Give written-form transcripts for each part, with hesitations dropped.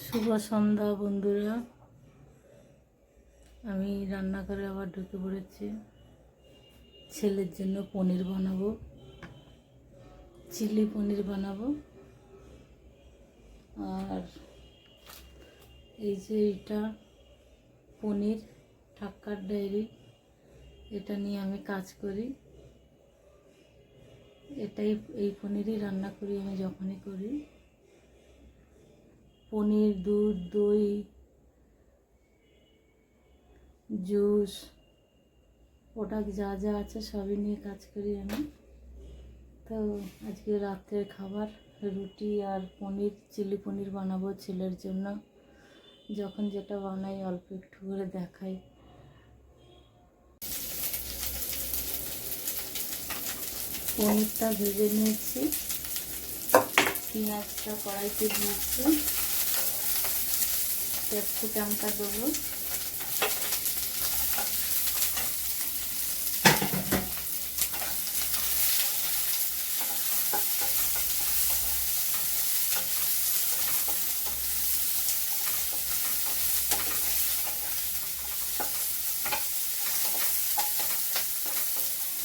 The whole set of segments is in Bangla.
শুভ সন্ধ্যা বন্ধুরা। আমি রান্নাঘরে আবার ঢুকে পড়েছি। ছেলের জন্য পনির বানাবো, চিলি পনির বানাবো। আর এই যে এটা পনির ঠাক্কার ডায়েরি, এটা নিয়ে আমি কাজ করি। এই পনিরই রান্না করি আমি যখনই করি। পনির, দুধ, দই, জুস, প্রোডাক্ট যা যা আছে সবই নিয়ে কাজ করি আমি। তো আজকে রাত্রের খাবার রুটি আর পনির, চিলি পনির বানাবো ছেলের জন্য। যখন যেটা বানাই অল্প একটু করে দেখাই। পনিরটা ভেজে নিয়েছি, পেঁয়াজটা কড়াইতে দিয়েছি, ক্যাপসিকামটা দেবো,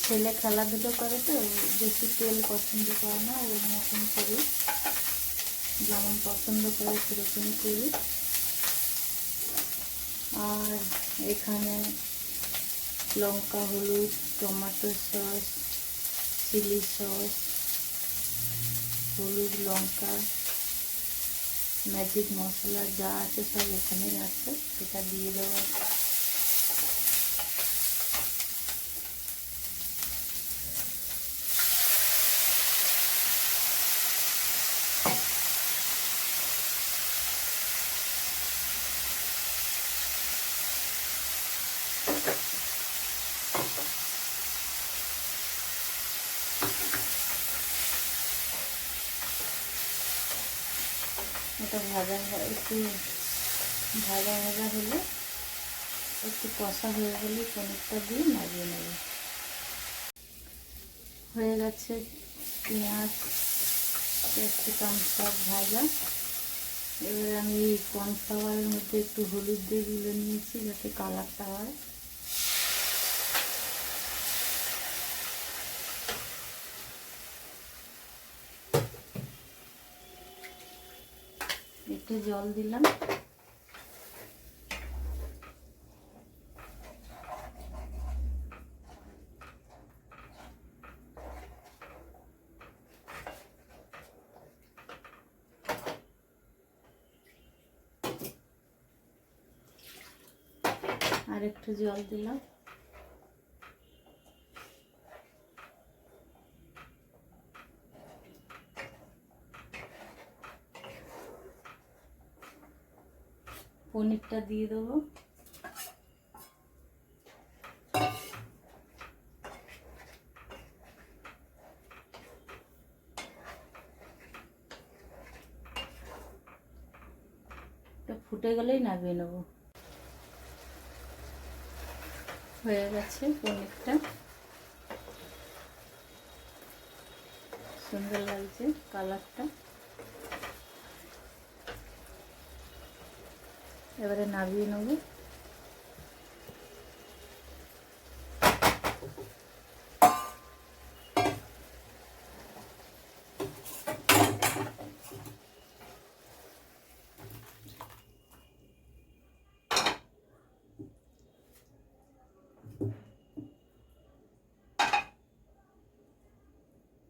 ছেলে খেলাধুলো করে তো বেশি তেল পছন্দ করে না, ওর মতন করি, যেমন পছন্দ করে সেরকমই করি। আর এখানে লঙ্কা, হলুদ, টমেটো সস, চিলি সস, হলুদ, লঙ্কা, ম্যাজিক মশলা যা আছে সব এখানেই আছে, সেটা দিয়ে দেবো। এটা একটু ভাজা হলে, একটু কষা হয়ে গেলে পনিরটা দিয়ে নামিয়ে নেব। হয়ে গেছে পেঁয়াজ, ক্যাপসিকাম সব ভাজা। এবার আমি কর্নফ্লাওয়ারের মধ্যে একটু হলুদ দিয়ে গুলে নিয়েছি যাতে কালারটা হয়। একটু জল দিলাম, আর একটু জল দিলাম। পনিরটা দিয়ে দেবো। ফুটে গেলেই নামিয়ে নেব। হয়ে গেছে পনিরটা, সুন্দর লাগছে কালারটা। এবারে নামিয়ে নেব।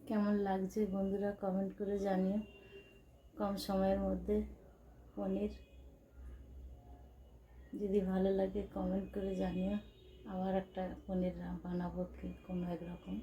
কেমন লাগছে বন্ধুরা কমেন্ট করে জানিও। কম সময়ের মধ্যে পনির, যদি ভালো লাগে কমেন্ট করে জানিও। আবার একটা পনির বানাবো কি কোনো একরকম।